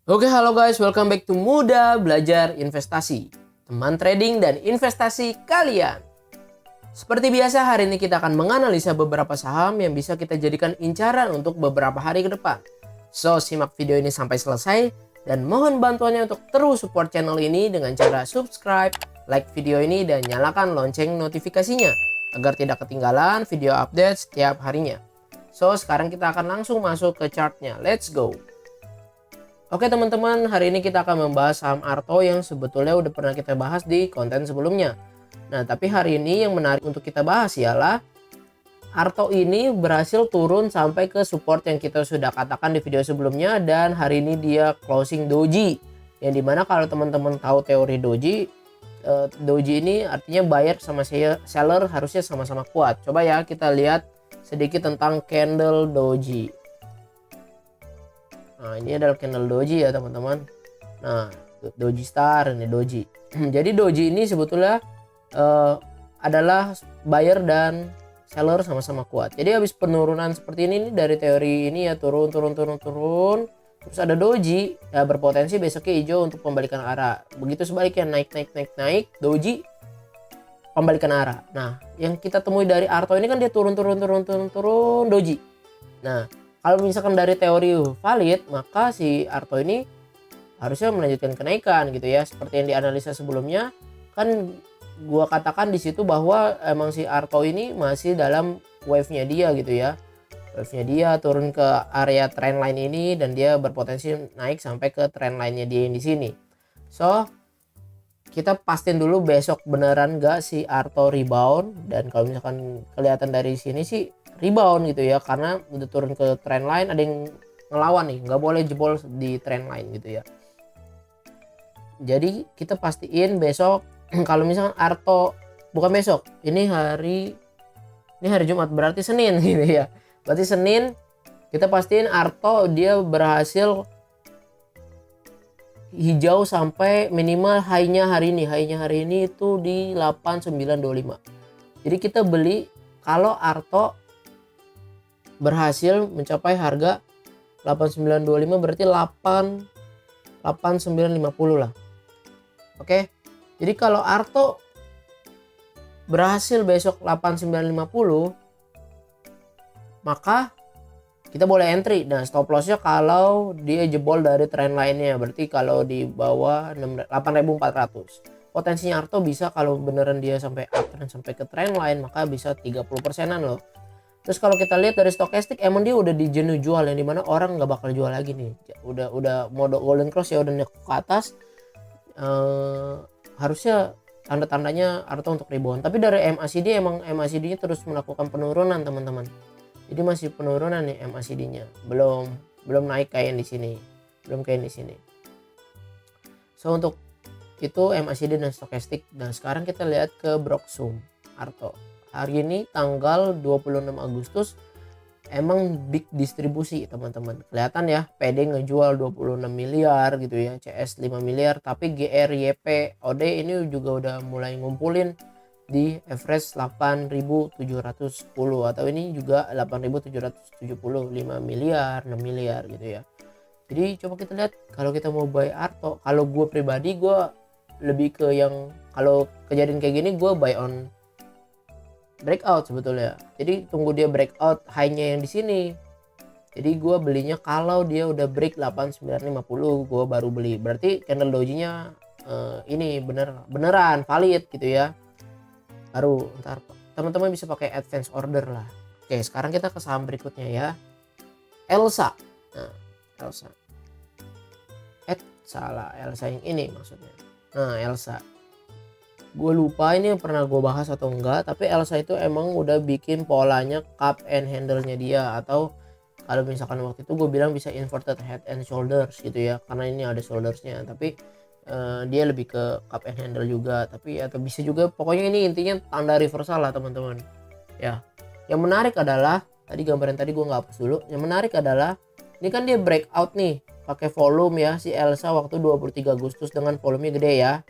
Oke, halo guys, welcome back to Muda Belajar Investasi, teman trading dan investasi kalian. Seperti biasa, hari ini kita akan menganalisa beberapa saham yang bisa kita jadikan incaran untuk beberapa hari ke depan. So, simak video ini sampai selesai dan mohon bantuannya untuk terus support channel ini dengan cara subscribe, like video ini, dan nyalakan lonceng notifikasinya agar tidak ketinggalan video update setiap harinya. So, sekarang kita akan langsung masuk ke chartnya. Let's go! Oke teman-teman, hari ini kita akan membahas saham Arto yang sebetulnya udah pernah kita bahas di konten sebelumnya. Nah, tapi hari ini yang menarik untuk kita bahas ialah Arto ini berhasil turun sampai ke support yang kita sudah katakan di video sebelumnya, dan hari ini dia closing doji. Yang dimana kalau teman-teman tahu teori doji, doji ini artinya buyer sama seller harusnya sama-sama kuat. Coba ya kita lihat sedikit tentang candle doji. Nah, ini adalah candle doji ya teman-teman. Nah, doji star, ini doji. Jadi doji ini sebetulnya adalah buyer dan seller sama-sama kuat. Jadi habis penurunan seperti ini dari teori ini ya, turun. Terus ada doji ya, berpotensi besoknya hijau untuk pembalikan arah. Begitu sebaliknya naik doji pembalikan arah. Nah, yang kita temui dari Arto ini kan dia turun doji. Nah, kalau misalkan dari teori valid, maka si Arto ini harusnya melanjutkan kenaikan gitu ya. Seperti yang dianalisa sebelumnya, kan gua katakan di situ bahwa emang si Arto ini masih dalam wave-nya dia gitu ya. Wave-nya dia turun ke area trendline ini dan dia berpotensi naik sampai ke trendline-nya dia yang di sini. So, kita pastiin dulu besok beneran gak si Arto rebound, dan kalau misalkan kelihatan dari sini sih rebound gitu ya, karena udah turun ke trend line, ada yang ngelawan nih, nggak boleh jebol di trend line gitu ya. Jadi kita pastiin besok kalau misalkan Arto, bukan besok, ini hari Jumat, berarti Senin gitu ya. Berarti Senin kita pastiin Arto dia berhasil hijau sampai minimal high-nya hari ini itu di 8925. Jadi kita beli kalau Arto berhasil mencapai harga 8925, berarti 8950 lah. Oke. Jadi kalau Arto berhasil besok 8950, maka kita boleh entry. Nah, stop lossnya kalau dia jebol dari trend line-nya, berarti kalau di bawah 8400. Potensinya Arto bisa kalau beneran dia sampai uptrend sampai ke trend line, maka bisa 30%-an loh. Terus kalau kita lihat dari stokastik, emang dia udah di jenuh jual, yang dimana orang nggak bakal jual lagi nih. Udah mode golden cross ya, udah naik ke atas. Harusnya tanda-tandanya Arto untuk rebound. Tapi dari MACD, emang MACD-nya terus melakukan penurunan teman-teman. Jadi masih penurunan nih MACD-nya. Belum naik kayak yang di sini. So untuk itu MACD dan stokastik. Dan sekarang kita lihat ke Broksum Arto. Hari ini tanggal 26 Agustus emang big distribusi teman-teman. Kelihatan ya, PD ngejual 26 miliar gitu ya, CS 5 miliar, tapi GR, YP, OD ini juga udah mulai ngumpulin di average 8.710, atau ini juga 8.770, 5 miliar, 6 miliar gitu ya. Jadi coba kita lihat kalau kita mau buy Arto. Kalau gue pribadi, gue lebih ke yang kalau kejadian kayak gini gue buy on breakout sebetulnya. Jadi tunggu dia breakout high-nya yang di sini. Jadi gue belinya kalau dia udah break 8950, gue baru beli. Berarti candle doji-nya ini beneran valid gitu ya. Baru ntar teman-teman bisa pakai advance order lah. Oke, sekarang kita ke saham berikutnya ya. Elsa. Nah, Elsa. Salah, Elsa yang ini maksudnya. Nah, Elsa. Gue lupa ini pernah gue bahas atau enggak, tapi Elsa itu emang udah bikin polanya cup and handle-nya dia, atau kalau misalkan waktu itu gue bilang bisa inverted head and shoulders gitu ya, karena ini ada shoulders-nya, tapi dia lebih ke cup and handle juga, tapi atau bisa juga, pokoknya ini intinya tanda reversal lah teman-teman ya. Yang menarik adalah tadi gambaran tadi gue nggak hapus dulu. Yang menarik adalah ini kan dia breakout nih pakai volume ya, si Elsa waktu 23 Agustus dengan volumenya gede ya.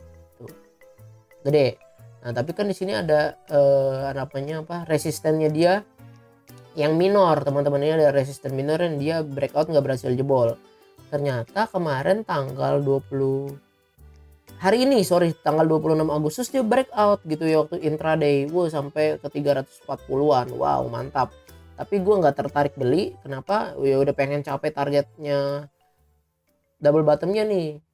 Gede. Nah, tapi kan di sini ada resistennya dia yang minor teman-teman. Ini ada resisten minor dan dia breakout nggak berhasil jebol. ternyata kemarin tanggal 20 hari ini tanggal 26 Agustus dia breakout gitu ya waktu intraday. Wow, sampai ke 340-an. Wow, mantap. Tapi gue nggak tertarik beli. Kenapa? Ya udah pengen capai targetnya double bottomnya nih.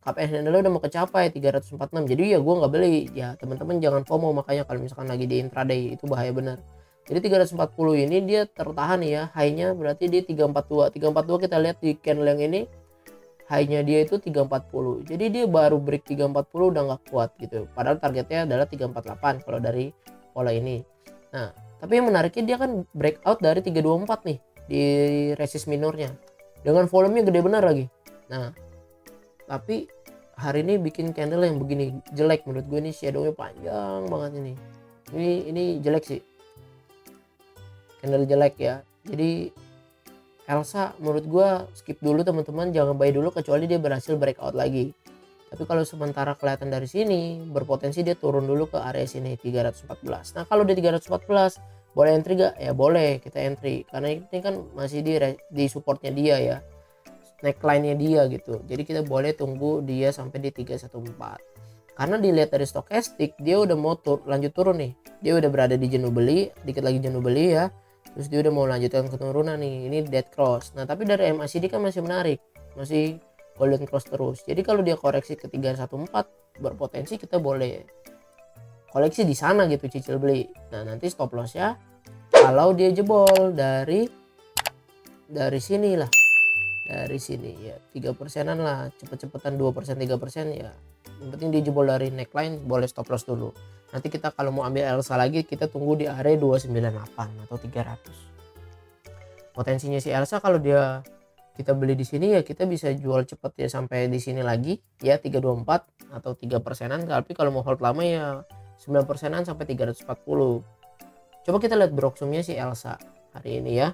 KPI handle udah mau kecapai 346. Jadi ya gue nggak beli. Ya teman-teman jangan FOMO, makanya kalau misalkan lagi di intraday itu bahaya bener. Jadi 340 ini dia tertahan ya. High-nya berarti di 342. 342 kita lihat di candle yang ini. High-nya dia itu 340. Jadi dia baru break 340 udah nggak kuat gitu. Padahal targetnya adalah 348 kalau dari pola ini. Nah, tapi yang menariknya dia kan breakout dari 324 nih di resist minornya. Dengan volumenya gede benar lagi. Nah, tapi hari ini bikin candle yang begini jelek menurut gue. Ini shadownya panjang banget ini. Ini jelek sih. Candle jelek ya. Jadi Elsa menurut gue skip dulu teman-teman, jangan buy dulu kecuali dia berhasil breakout lagi. Tapi kalau sementara kelihatan dari sini berpotensi dia turun dulu ke area sini 314. Nah kalau di 314 boleh entry gak? Ya boleh kita entry karena ini kan masih di supportnya dia ya, neckline-nya dia gitu. Jadi kita boleh tunggu dia sampai di 314. Karena dilihat dari stokastik dia udah mau lanjut turun nih. Dia udah berada di jenuh beli, dikit lagi jenuh beli ya. Terus dia udah mau lanjutkan keturunan nih, ini dead cross. Nah tapi dari MACD kan masih menarik, masih golden cross terus. Jadi kalau dia koreksi ke 314 berpotensi kita boleh koleksi di sana gitu, cicil beli. Nah nanti stop loss ya kalau dia jebol dari sini lah, dari sini ya 3%an lah, cepet-cepetan 2% 3% ya. Yang penting dia jebol dari neckline boleh stop loss dulu. Nanti kita kalau mau ambil Elsa lagi kita tunggu di area 298 atau 300. Potensinya si Elsa kalau dia kita beli di sini ya kita bisa jual cepet ya sampai di sini lagi ya 324 atau 3%an. Tapi kalau mau hold lama ya 9%an sampai 340. Coba kita lihat broksumnya si Elsa hari ini ya.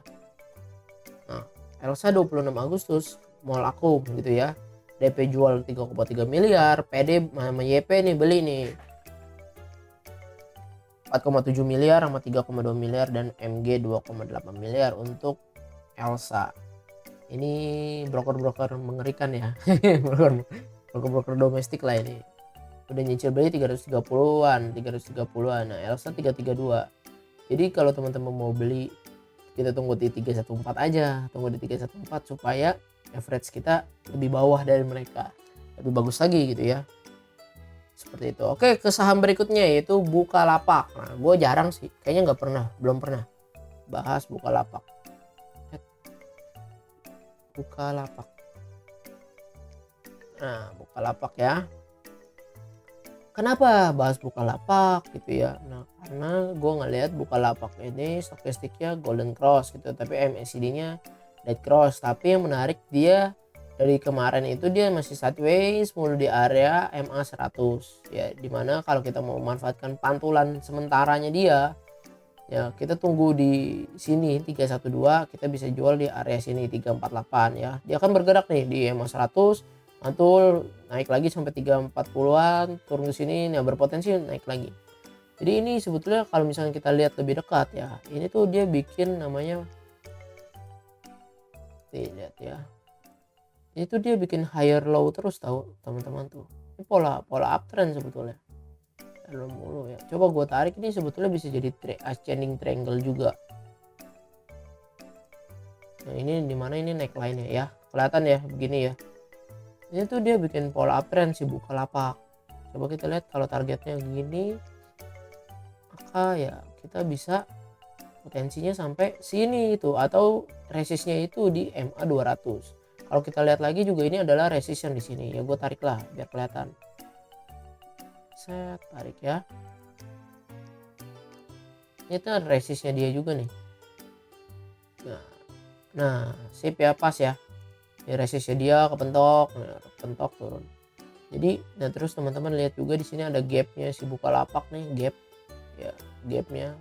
Nah, Elsa 26 Agustus mau laku gitu ya. DP jual 3,3 miliar, PD sama YP nih beli nih 4,7 miliar sama 3,2 miliar dan MG 2,8 miliar untuk Elsa. Ini broker-broker mengerikan ya. broker-broker domestik lah ini. Udah nyicil beli 330-an, 330-an. Nah, Elsa 332. Jadi kalau teman-teman mau beli kita tunggu di 314 aja, tunggu di 314 supaya average kita lebih bawah dari mereka. Lebih bagus lagi gitu ya. Seperti itu. Oke, ke saham berikutnya yaitu Bukalapak. Nah, gue jarang sih, kayaknya belum pernah bahas Bukalapak. Bukalapak. Nah, Bukalapak ya. Kenapa bahas Bukalapak gitu ya? Nah, karena gue ngelihat Bukalapak ini stokastiknya golden cross gitu, tapi MACD-nya dead cross. Tapi yang menarik dia dari kemarin itu dia masih sideways mulu di area MA 100 ya, dimana kalau kita mau memanfaatkan pantulan sementaranya dia ya kita tunggu di sini 312, kita bisa jual di area sini 348 ya. Dia akan bergerak nih di MA 100, mantul naik lagi sampai 340-an, turun ke sini, nah berpotensi naik lagi. Jadi ini sebetulnya kalau misalnya kita lihat lebih dekat ya, ini tuh dia bikin namanya lihat ya, itu dia bikin higher low terus tahu teman-teman tuh. Ini pola uptrend sebetulnya dalam mulu ya. Coba gue tarik, ini sebetulnya bisa jadi ascending triangle juga. Nah ini dimana ini neckline nya ya, kelihatan ya begini ya. Ini tuh dia bikin pola uptrend si Bukalapak. Coba kita lihat kalau targetnya gini, maka ya kita bisa potensinya sampai sini itu, atau resistnya itu di MA 200. Kalau kita lihat lagi juga ini adalah resistance di sini ya, gue tarik lah biar kelihatan. Set, tarik ya. Ini tuh resistnya dia juga nih. Nah sip ya, pas ya. Ini resistnya dia kepentok, nah, kepentok turun. Jadi nah terus teman-teman lihat juga di sini ada gapnya si Bukalapak nih, gap ya, gapnya.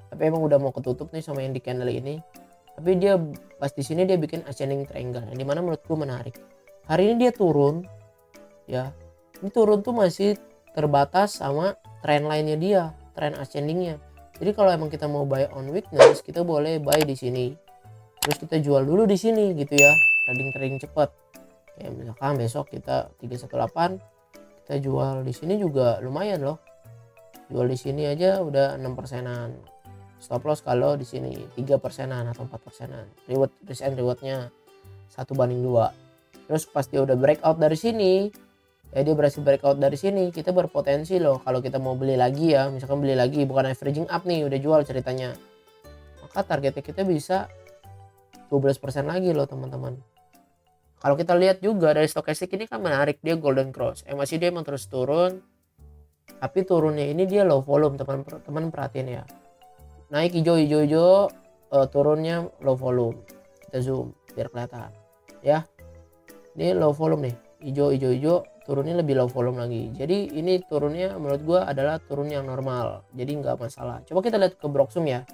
Tapi emang udah mau ketutup nih sama yang di candle ini. Tapi dia pas di sini dia bikin ascending triangle, yang dimana menurutku menarik. Hari ini dia turun ya, ini turun tuh masih terbatas sama trend line-nya dia, trend ascendingnya. Jadi kalau emang kita mau buy on weakness, kita boleh buy di sini, terus kita jual dulu di sini gitu ya. trading cepat. Kayak misalkan besok kita 318, kita jual di sini juga lumayan loh. Jual di sini aja udah 6%-an. Stop loss kalau di sini 3%-an atau 4%-an. Risk and rewardnya 1/2. Terus pas dia udah breakout dari sini, dia berhasil breakout dari sini, kita berpotensi loh kalau kita mau beli lagi ya, misalkan beli lagi bukan averaging up nih, udah jual ceritanya, maka targetnya kita bisa 12% lagi loh teman-teman. Kalau kita lihat juga dari stokastik ini kan menarik, dia golden cross, masih dia emang terus turun, tapi turunnya ini dia low volume, teman-teman perhatiin ya, naik hijau, turunnya low volume. Kita zoom biar kelihatan ya, ini low volume nih, hijau, turunnya lebih low volume lagi. Jadi ini turunnya menurut gua adalah turun yang normal, jadi nggak masalah. Coba kita lihat ke Broksum ya,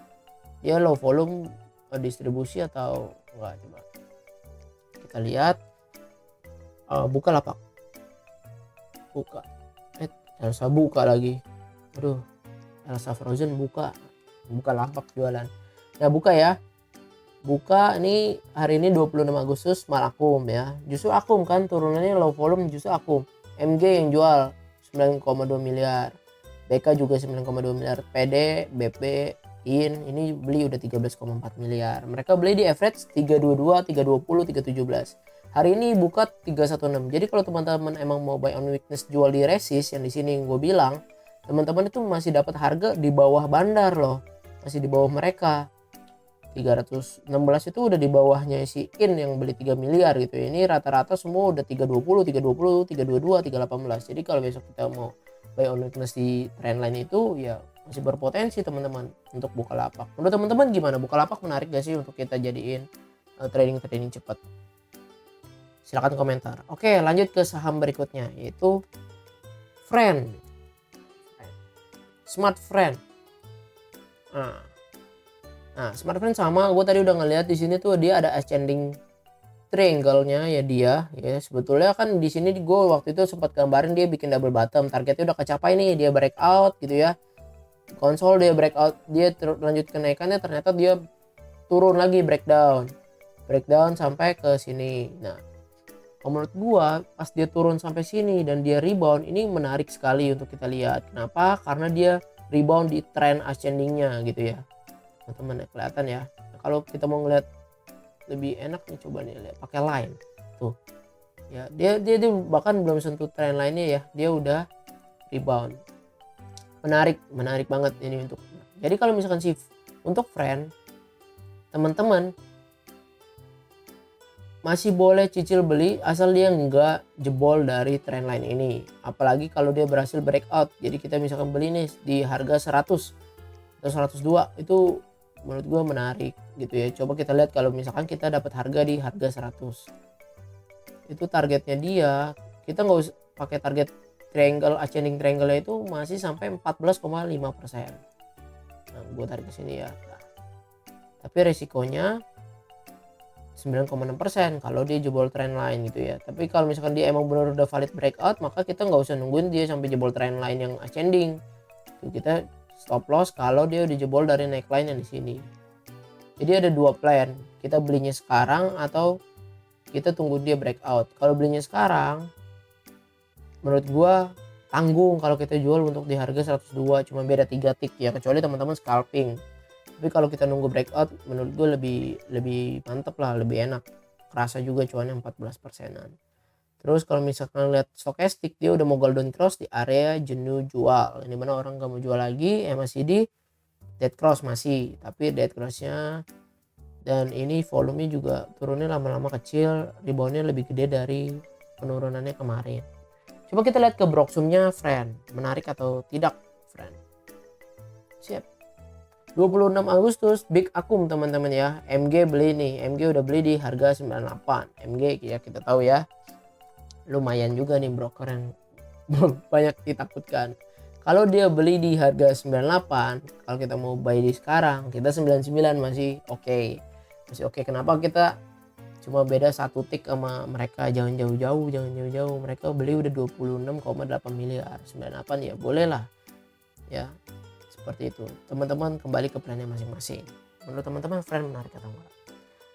dia low volume distribusi atau enggak, coba kita lihat. Bukalapak buka, Elsa buka lagi, aduh, Elsa Frozen buka lapak jualan. Nah buka ya, buka ini hari ini 26 Agustus malakum ya, justru akum kan turunannya low volume, justru akum. MG yang jual 9,2 miliar, BK juga 9,2 miliar, PD, BP, IN ini beli udah 13,4 miliar. Mereka beli di average 322, 320, 317. Hari ini buka 316. Jadi kalau teman-teman emang mau buy on weakness jual di resist yang di sini yang gue bilang, teman-teman itu masih dapat harga di bawah bandar loh, masih di bawah mereka. 316 itu udah di bawahnya si IN yang beli 3 miliar gitu ya. Ini rata-rata semua udah 320, 322, 318. Jadi kalau besok kita mau buy on weakness di trendline itu ya masih berpotensi teman-teman untuk Bukalapak. Menurut teman-teman gimana? Bukalapak menarik gak sih untuk kita jadiin trading cepat? Silahkan komentar. Oke, lanjut ke saham berikutnya yaitu Friend. Smart Friend. Nah, Smart Friend sama, gue tadi udah ngeliat di sini tuh dia ada ascending triangle-nya ya dia. Ya sebetulnya kan di sini gue waktu itu sempat gambarin dia bikin double bottom, targetnya udah kecapai nih, dia breakout gitu ya. Konsol dia breakout, dia lanjut kenaikannya, ternyata dia turun lagi, breakdown sampai ke sini. Nah, menurut gua pas dia turun sampai sini dan dia rebound, ini menarik sekali untuk kita lihat. Kenapa? Karena dia rebound di trend ascendingnya gitu ya teman-teman, kelihatan ya. Nah, kalau kita mau ngeliat lebih enak nih, coba nih lihat pakai line tuh ya, dia bahkan belum sentuh trend line-nya ya, dia udah rebound. Menarik banget ini untuk. Jadi kalau misalkan sih untuk Friend, teman-teman masih boleh cicil beli asal dia nggak jebol dari trendline ini, apalagi kalau dia berhasil breakout. Jadi kita misalkan beli nih di harga 100 atau 102, itu menurut gue menarik gitu ya. Coba kita lihat kalau misalkan kita dapat harga di harga 100, itu targetnya dia, kita nggak usah pakai target triangle, ascending triangle itu masih sampai 14,5%. Nah, gue tarik ke sini ya. Nah, tapi resikonya 9,6% kalau dia jebol trend line gitu ya. Tapi kalau misalkan dia emang benar udah valid breakout, maka kita nggak usah nungguin dia sampai jebol trend line yang ascending. Tuh, kita stop loss kalau dia udah jebol dari neckline yang di sini. Jadi ada dua plan, kita belinya sekarang atau kita tunggu dia breakout. Kalau belinya sekarang, menurut gua tanggung kalau kita jual untuk di harga 102, cuma beda 3 tick ya, kecuali teman-teman scalping. Tapi kalau kita nunggu breakout, menurut gue lebih mantep lah, lebih enak, kerasa juga cuannya 14%-an. Terus kalau misalkan lihat stokastik, dia udah mau golden cross di area jenuh jual, ini mana orang nggak mau jual lagi, masih di dead cross masih, tapi dead crossnya dan ini volumenya juga turunnya lama-lama kecil, reboundnya lebih gede dari penurunannya kemarin. Coba kita lihat ke Broksumnya Friend, menarik atau tidak Friend? Siap. 26 Agustus big akum teman-teman ya. MG beli nih, MG udah beli di harga 98. MG ya kita tahu ya, lumayan juga nih broker yang banyak ditakutkan. Kalau dia beli di harga 98, kalau kita mau buy di sekarang, kita 99 masih oke. Masih oke. Kenapa kita cuma beda 1 tick sama mereka? Jangan jauh-jauh. Mereka beli udah 26,8 miliar. 98 ya boleh lah ya, seperti itu. Teman-teman kembali ke plannya masing-masing. Menurut teman-teman Friend menarik atau enggak?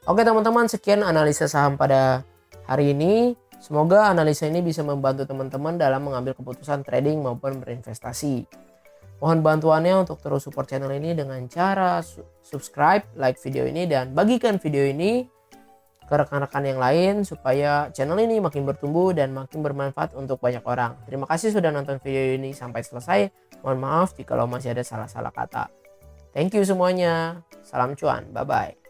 Oke teman-teman, sekian analisa saham pada hari ini. Semoga analisa ini bisa membantu teman-teman dalam mengambil keputusan trading maupun berinvestasi. Mohon bantuannya untuk terus support channel ini dengan cara subscribe, like video ini, dan bagikan video ini ke rekan-rekan yang lain supaya channel ini makin bertumbuh dan makin bermanfaat untuk banyak orang. Terima kasih sudah nonton video ini sampai selesai. Mohon maaf jika masih ada salah-salah kata. Thank you semuanya. Salam cuan. Bye-bye.